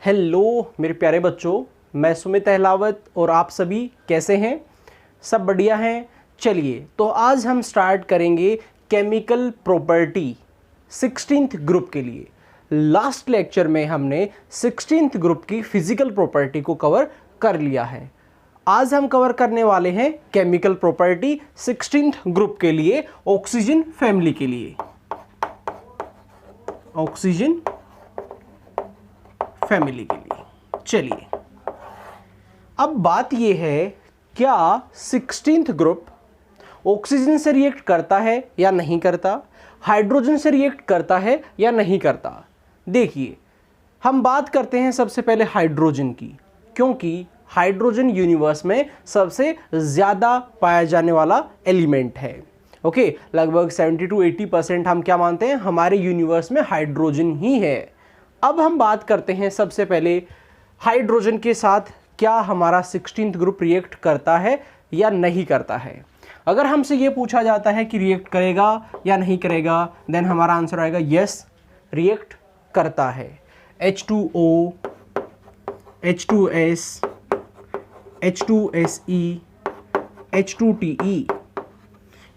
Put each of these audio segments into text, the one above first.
Hello मेरे प्यारे बच्चों, मैं सुमित अहलावत और आप सभी कैसे हैं? सब बढ़िया हैं। चलिए तो आज हम स्टार्ट करेंगे केमिकल प्रॉपर्टी 16th ग्रुप के लिए। लास्ट लेक्चर में हमने 16th ग्रुप की फिजिकल प्रॉपर्टी को कवर कर लिया है। आज हम कवर करने वाले हैं केमिकल प्रॉपर्टी 16th ग्रुप के लिए, ऑक्सीजन फैमिली के लिए, ऑक्सीजन फैमिली के लिए। चलिए अब बात यह है, क्या 16th ग्रुप ऑक्सीजन से रिएक्ट करता है या नहीं करता, हाइड्रोजन से रिएक्ट करता है या नहीं करता। देखिए हम बात करते हैं सबसे पहले हाइड्रोजन की, क्योंकि हाइड्रोजन यूनिवर्स में सबसे ज़्यादा पाया जाने वाला एलिमेंट है। ओके, लगभग 70 to 80% हम क्या मानते हैं, हमारे यूनिवर्स में हाइड्रोजन ही है। अब हम बात करते हैं सबसे पहले हाइड्रोजन के साथ क्या हमारा 16th ग्रुप रिएक्ट करता है या नहीं करता है। अगर हमसे ये पूछा जाता है कि रिएक्ट करेगा या नहीं करेगा, देन हमारा आंसर आएगा यस, रिएक्ट करता है। H2O, H2S, H2SE, H2TE,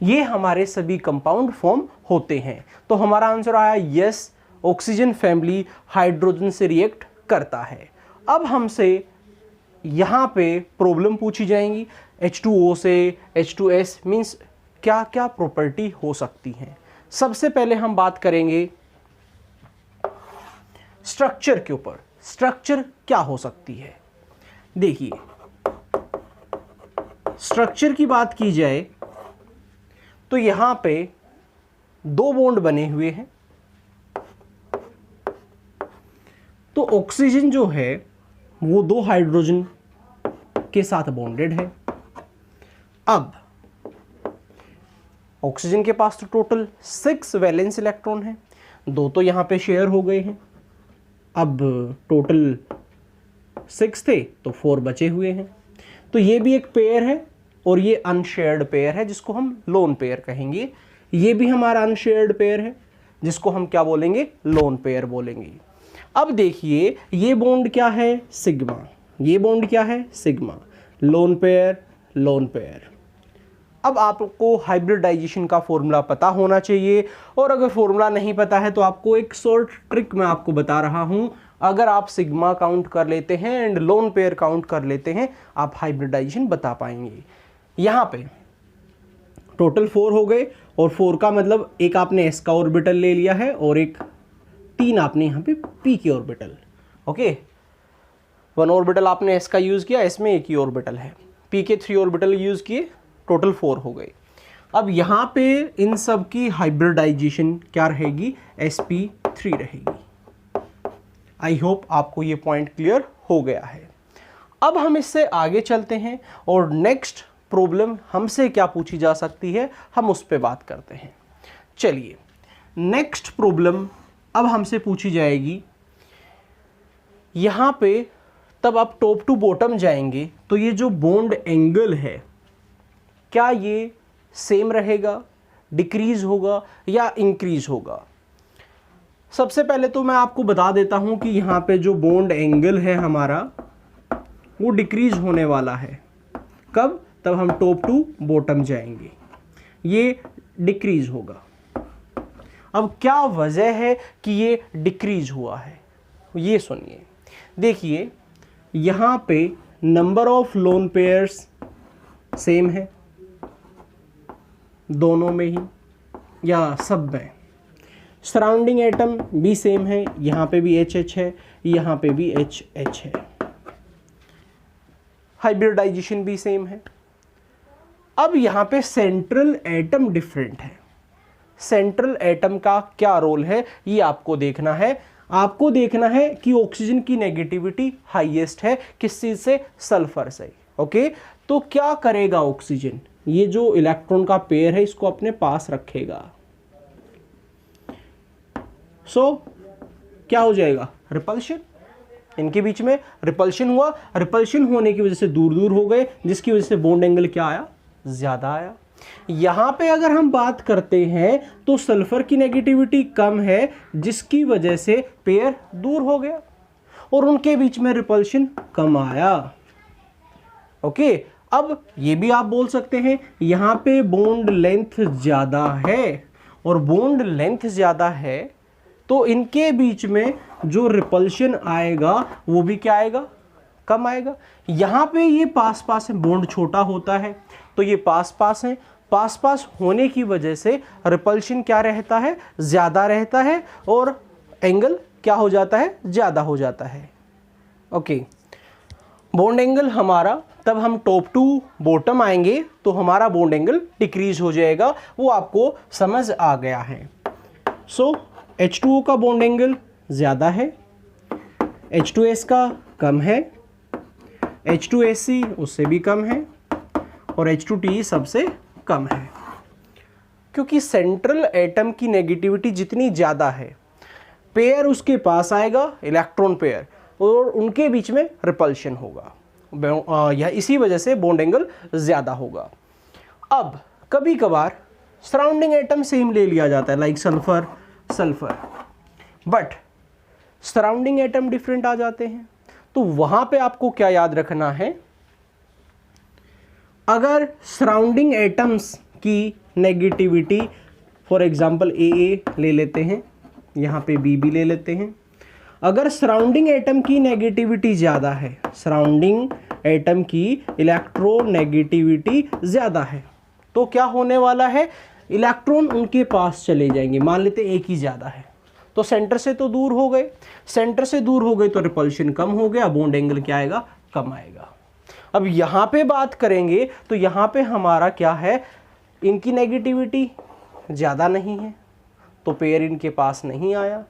ये हमारे सभी कंपाउंड फॉर्म होते हैं। तो हमारा आंसर आया यस, ऑक्सीजन फैमिली हाइड्रोजन से रिएक्ट करता है। अब हमसे यहाँ पे प्रॉब्लम पूछी जाएंगी, H2O से H2S मीन्स क्या क्या प्रॉपर्टी हो सकती हैं। सबसे पहले हम बात करेंगे स्ट्रक्चर के ऊपर। स्ट्रक्चर क्या हो सकती है, देखिए स्ट्रक्चर की बात की जाए तो यहाँ पे दो बॉन्ड बने हुए हैं। तो ऑक्सीजन जो है वो दो हाइड्रोजन के साथ बॉन्डेड है। अब ऑक्सीजन के पास तो टोटल 6 वैलेंस इलेक्ट्रॉन है, दो तो यहां पे शेयर हो गए हैं। अब टोटल 6 थे तो 4 बचे हुए हैं। तो ये भी एक पेयर है और ये अनशेयर्ड पेयर है जिसको हम लोन पेयर कहेंगे। ये भी हमारा अनशेयर्ड पेयर है जिसको हम क्या बोलेंगे, लोन पेयर बोलेंगे। अब देखिए ये बॉन्ड क्या है, सिग्मा, ये बॉन्ड क्या है, sigma, lone pair, lone pair. अब आपको हाइब्रिडाइजेशन का फॉर्मूला पता होना चाहिए, और अगर फॉर्मूला नहीं पता है तो आपको एक शॉर्ट ट्रिक मैं आपको बता रहा हूं। अगर आप सिग्मा काउंट कर लेते हैं एंड लोन पेयर काउंट कर लेते हैं, आप हाइब्रिडाइजेशन बता पाएंगे। यहां पे टोटल 4 हो गए, और 4 का मतलब एक आपने s का ऑर्बिटल ले लिया है और एक 3 आपने यहाँ पे p की ऑर्बिटल। ओके, 1 ऑर्बिटल आपने s का यूज़ किया, इसमें एक ही ऑर्बिटल है, p के 3 ऑर्बिटल यूज़ किए, टोटल 4 हो गए। अब यहाँ पे इन सब की हाइब्रिडाइजेशन क्या रहेगी, sp3 रहेगी। आई होप आपको ये पॉइंट क्लियर हो गया है। अब हम इससे आगे चलते हैं और नेक्स्ट प्रॉब्लम हमसे क्या पूछी जा सकती है, हम उस पर बात करते हैं। चलिए नेक्स्ट प्रॉब्लम अब हमसे पूछी जाएगी। यहाँ पे तब आप टॉप टू बॉटम जाएंगे तो ये जो बॉन्ड एंगल है क्या ये सेम रहेगा, डिक्रीज होगा या इंक्रीज होगा। सबसे पहले तो मैं आपको बता देता हूँ कि यहाँ पे जो बॉन्ड एंगल है हमारा वो डिक्रीज होने वाला है। कब, तब हम टॉप टू बॉटम जाएंगे, ये डिक्रीज होगा। अब क्या वजह है कि ये डिक्रीज हुआ है, ये सुनिए। देखिए यहाँ पे number of lone pairs same है दोनों में ही या सब में। सराउंडिंग एटम भी सेम है, यहाँ पे भी HH है, यहाँ पे भी HH है। हाइब्रिडाइजेशन भी सेम है। अब यहाँ पे सेंट्रल एटम डिफरेंट है। सेंट्रल एटम का क्या रोल है ये आपको देखना है। आपको देखना है कि ऑक्सीजन की नेगेटिविटी हाईएस्ट है किस चीज से, सल्फर से। ओके, तो क्या करेगा ऑक्सीजन, ये जो इलेक्ट्रॉन का पेयर है इसको अपने पास रखेगा। सो क्या हो जाएगा, रिपल्शन। इनके बीच में रिपल्शन हुआ, रिपल्शन होने की वजह से दूर दूर हो गए, जिसकी वजह से बॉन्ड एंगल क्या आया, ज्यादा आया। यहां पे अगर हम बात करते हैं तो सल्फर की नेगेटिविटी कम है जिसकी वजह से पेयर दूर हो गया। और उनके बीच में रिपल्शन कम आया। ओके, अब ये भी आप बोल सकते हैं यहां पे बॉन्ड लेंथ ज्यादा है और बॉन्ड लेंथ ज्यादा है तो इनके बीच में जो रिपल्शन आएगा वो भी क्या आएगा, कम आएगा। यहां पे ये पास पास है, बॉन्ड छोटा होता है तो ये पास पास है, पास पास होने की वजह से रिपल्शन क्या रहता है, ज्यादा रहता है और एंगल क्या हो जाता है, ज्यादा हो जाता है। ओके, बॉन्ड एंगल हमारा तब हम टॉप टू बॉटम आएंगे तो हमारा बॉन्ड एंगल डिक्रीज हो जाएगा, वो आपको समझ आ गया है। सो H2O का बॉन्ड एंगल ज़्यादा है, H2S का कम है, H2SC उससे भी कम है और H2TE सबसे कम है। क्योंकि सेंट्रल एटम की नेगेटिविटी जितनी ज़्यादा है, पेयर उसके पास आएगा, इलेक्ट्रॉन पेयर, और उनके बीच में रिपल्शन होगा, या इसी वजह से बॉन्ड एंगल ज़्यादा होगा। अब कभी कभार सराउंडिंग एटम सेम ले लिया जाता है, like sulphur sulphur, but surrounding atom different आ जाते हैं। तो वहां पे आपको क्या याद रखना है, अगर सराउंडिंग एटम्स की नेगेटिविटी फॉर एग्जांपल AA ले लेते हैं, यहाँ पे B भी ले लेते हैं, अगर सराउंडिंग एटम की नेगेटिविटी ज़्यादा है, सराउंडिंग एटम की इलेक्ट्रोनेगेटिविटी ज़्यादा है, तो क्या होने वाला है, इलेक्ट्रॉन उनके पास चले जाएंगे। मान लेते एक ही ज़्यादा है तो सेंटर से तो दूर हो गए, सेंटर से दूर हो गए तो रिपल्शन कम हो गया, बॉन्ड एंगल क्या आएगा, कम आएगा। अब यहाँ पे बात करेंगे तो यहाँ पे हमारा क्या है, इनकी नेगेटिविटी ज़्यादा नहीं है तो पेयर इनके पास नहीं आया,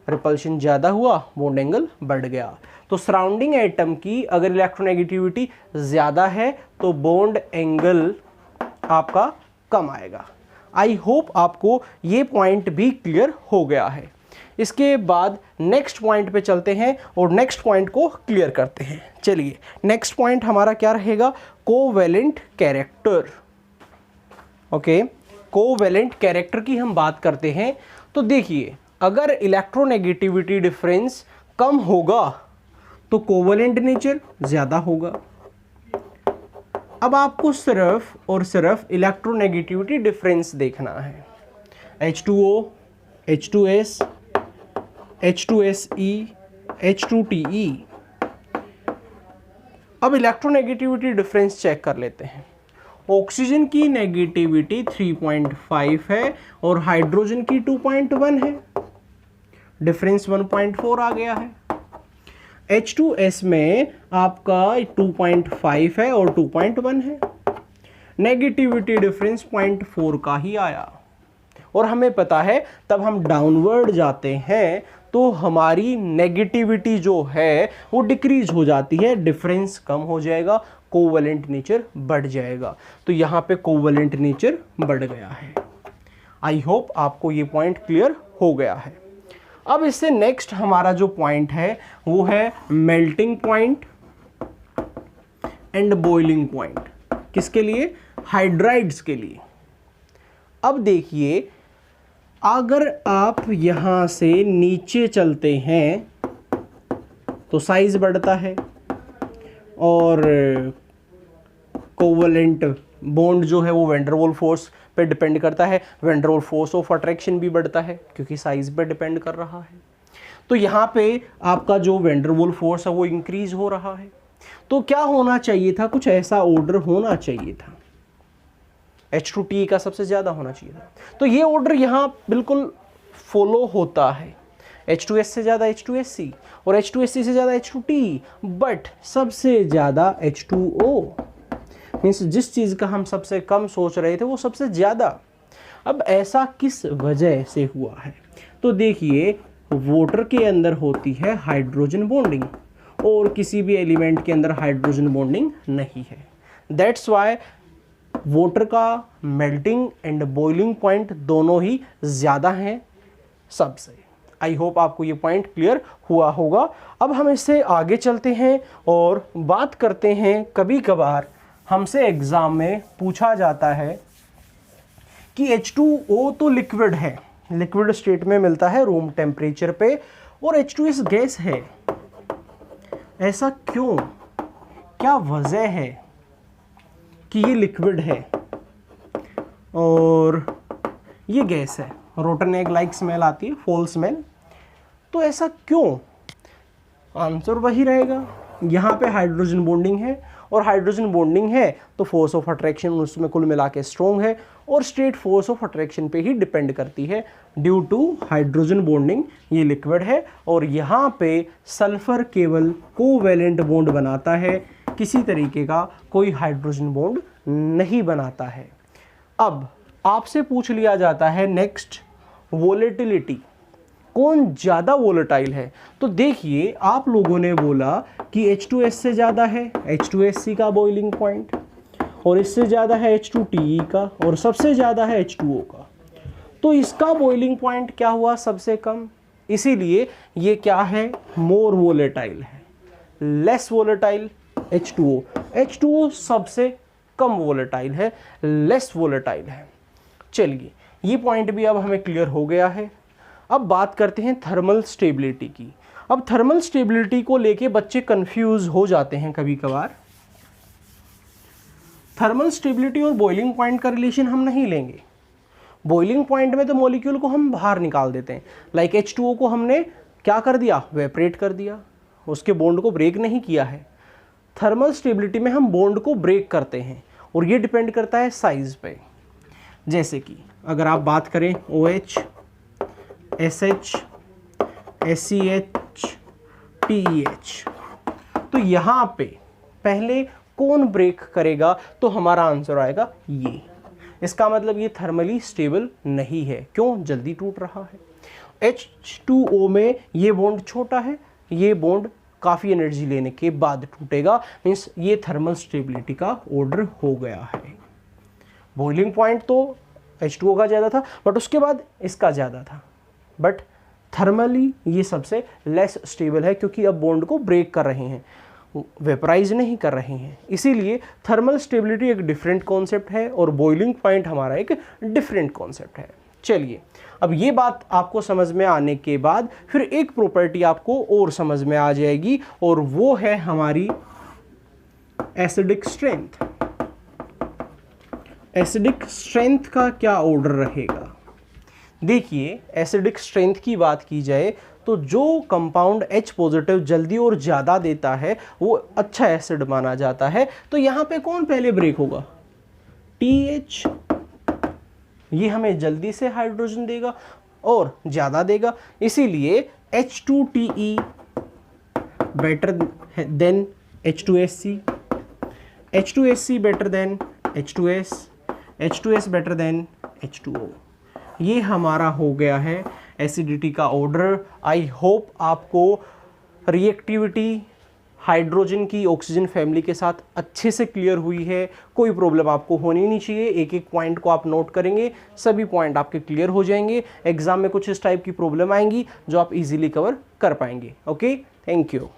रिपल्शन ज़्यादा हुआ, बॉन्ड एंगल बढ़ गया। तो सराउंडिंग एटम की अगर इलेक्ट्रोनेगेटिविटी ज़्यादा है तो बॉन्ड एंगल आपका कम आएगा। आई होप आपको ये पॉइंट भी क्लियर हो गया है। इसके बाद नेक्स्ट पॉइंट पे चलते हैं और नेक्स्ट पॉइंट को क्लियर करते हैं। चलिए, नेक्स्ट पॉइंट हमारा क्या रहेगा, covalent character. Okay, covalent character की हम बात करते हैं तो देखिए, अगर इलेक्ट्रोनेगेटिविटी डिफरेंस कम होगा तो कोवैलेंट नेचर ज़्यादा होगा। अब आपको सिर्फ और सिर्फ इलेक्ट्रोनेगेटिविटी डिफरेंस देखना है, H2O, H2S, H2SE, H2TE। अब इलेक्ट्रोनेगेटिविटी डिफरेंस चेक कर लेते हैं। ऑक्सीजन की नेगेटिविटी 3.5 है और हाइड्रोजन की 2.1 है, डिफरेंस 1.4 आ गया है। H2S में आपका 2.5 है और 2.1 है, नेगेटिविटी डिफरेंस 0.4 का ही आया। और हमें पता है तब हम डाउनवर्ड जाते हैं तो हमारी नेगेटिविटी जो है वो डिक्रीज हो जाती है, डिफरेंस कम हो जाएगा, कोवैलेंट नेचर बढ़ जाएगा। तो यहाँ पे कोवैलेंट नेचर बढ़ गया है। आई होप आपको ये पॉइंट क्लियर हो गया है। अब इससे नेक्स्ट हमारा जो पॉइंट है वो है melting point and boiling point. किसके लिए, हाइड्राइड्स के लिए। अब देखिए, अगर आप यहां से नीचे चलते हैं तो साइज बढ़ता है और कोवैलेंट बॉन्ड जो है वो वैन डर वाल फोर्स पे डिपेंड करता है, वैन डर वाल फोर्स ऑफ अट्रैक्शन भी बढ़ता है क्योंकि साइज पे डिपेंड कर रहा है। तो यहाँ पे आपका जो वैन डर वाल फोर्स है वो इंक्रीज हो रहा है। तो क्या होना चाहिए था, कुछ ऐसा ऑर्डर होना चाहिए था, H2TE का सबसे ज़्यादा होना चाहिए था। तो ये ऑर्डर यहाँ बिल्कुल फॉलो होता है, H2S से ज़्यादा H2SC और H2SC से ज़्यादा H2TE, बट सबसे ज़्यादा H2O। मीन्स जिस चीज़ का हम सबसे कम सोच रहे थे वो सबसे ज़्यादा। अब ऐसा किस वजह से हुआ है, तो देखिए, वाटर के अंदर होती है हाइड्रोजन बॉन्डिंग और किसी भी एलिमेंट के अंदर हाइड्रोजन बॉन्डिंग नहीं है। दैट्स वाई वाटर का मेल्टिंग एंड बॉइलिंग पॉइंट दोनों ही ज़्यादा हैं सबसे। आई होप आपको ये पॉइंट क्लियर हुआ होगा। अब हम इससे आगे चलते हैं और बात करते हैं, कभी कभार हमसे एग्ज़ाम में पूछा जाता है कि H2O तो लिक्विड है, लिक्विड स्टेट में मिलता है रूम टेम्परेचर पे, और H2S गैस है, ऐसा क्यों, क्या वजह है कि ये लिक्विड है और ये गैस है? रोटन एग लाइक स्मेल आती है, फॉल स्मेल। तो ऐसा क्यों? आंसर वही रहेगा, यहाँ पे हाइड्रोजन बॉन्डिंग है, और हाइड्रोजन बॉन्डिंग है तो फोर्स ऑफ अट्रैक्शन उसमें कुल मिला के स्ट्रॉन्ग है, और स्ट्रेट फोर्स ऑफ अट्रैक्शन पे ही डिपेंड करती है ड्यू टू हाइड्रोजन बॉन्डिंग। ये लिक्विड है और यहाँ पे सल्फर केवल कोवैलेंट बॉन्ड बनाता है, किसी तरीके का कोई हाइड्रोजन बॉन्ड नहीं बनाता है। अब आपसे पूछ लिया जाता है नेक्स्ट, वोलेटिलिटी, कौन ज़्यादा वोलेटाइल है? तो देखिए, आप लोगों ने बोला कि H2S से ज़्यादा है H2SC का बॉइलिंग पॉइंट, और इससे ज़्यादा है H2TE का, और सबसे ज़्यादा है H2O का। तो इसका बॉइलिंग पॉइंट क्या हुआ? सबसे कम। इसीलिए ये क्या है? मोर वोलेटाइल है। लेस वोलेटाइल H2O, H2O सबसे कम वोलेटाइल है, लेस वोलेटाइल है। चलिए, ये पॉइंट भी अब हमें क्लियर हो गया है। अब बात करते हैं थर्मल स्टेबिलिटी की। अब थर्मल स्टेबिलिटी को लेके बच्चे कंफ्यूज हो जाते हैं कभी कभार। थर्मल स्टेबिलिटी और बॉइलिंग पॉइंट का रिलेशन हम नहीं लेंगे। बॉइलिंग पॉइंट में तो मॉलिक्यूल को हम बाहर निकाल देते हैं, लाइक H2O को हमने क्या कर दिया? वेपरेट कर दिया, उसके बॉन्ड को ब्रेक नहीं किया है। थर्मल स्टेबिलिटी में हम बॉन्ड को ब्रेक करते हैं, और ये डिपेंड करता है साइज पे। जैसे कि अगर आप बात करें OH, SH, SCH, TEH, तो यहाँ पे पहले कौन ब्रेक करेगा? तो हमारा आंसर आएगा ये। इसका मतलब ये थर्मली स्टेबल नहीं है। क्यों? जल्दी टूट रहा है। H2O में ये बॉन्ड छोटा है, ये बॉन्ड काफ़ी एनर्जी लेने के बाद टूटेगा, मीन्स ये थर्मल स्टेबिलिटी का ऑर्डर हो गया है। बॉइलिंग पॉइंट तो H2O का ज़्यादा था, बट उसके बाद इसका ज़्यादा था, बट थर्मली ये सबसे लेस स्टेबल है, क्योंकि अब बॉन्ड को ब्रेक कर रहे हैं, वेपराइज नहीं कर रहे हैं। इसीलिए थर्मल स्टेबिलिटी एक डिफरेंट कॉन्सेप्ट है और बॉइलिंग पॉइंट हमारा एक डिफरेंट कॉन्सेप्ट है। चलिए, अब ये बात आपको समझ में आने के बाद फिर एक प्रॉपर्टी आपको और समझ में आ जाएगी, और वो है हमारी एसिडिक स्ट्रेंथ। एसिडिक स्ट्रेंथ का क्या ऑर्डर रहेगा? देखिए, एसिडिक स्ट्रेंथ की बात की जाए तो जो कंपाउंड H पॉजिटिव जल्दी और ज़्यादा देता है वो अच्छा एसिड माना जाता है। तो यहाँ पे कौन पहले ब्रेक होगा? TH। ये हमें जल्दी से हाइड्रोजन देगा और ज़्यादा देगा, इसीलिए H2TE better than H2SC, H2SC better than H2S, H2S better than H2O। ये हमारा हो गया है एसिडिटी का ऑर्डर। आई होप आपको रिएक्टिविटी हाइड्रोजन की ऑक्सीजन फैमिली के साथ अच्छे से क्लियर हुई है। कोई प्रॉब्लम आपको होनी नहीं चाहिए। एक एक पॉइंट को आप नोट करेंगे, सभी पॉइंट आपके क्लियर हो जाएंगे। एग्जाम में कुछ इस टाइप की प्रॉब्लम आएंगी जो आप इजीली कवर कर पाएंगे। Okay, thank you.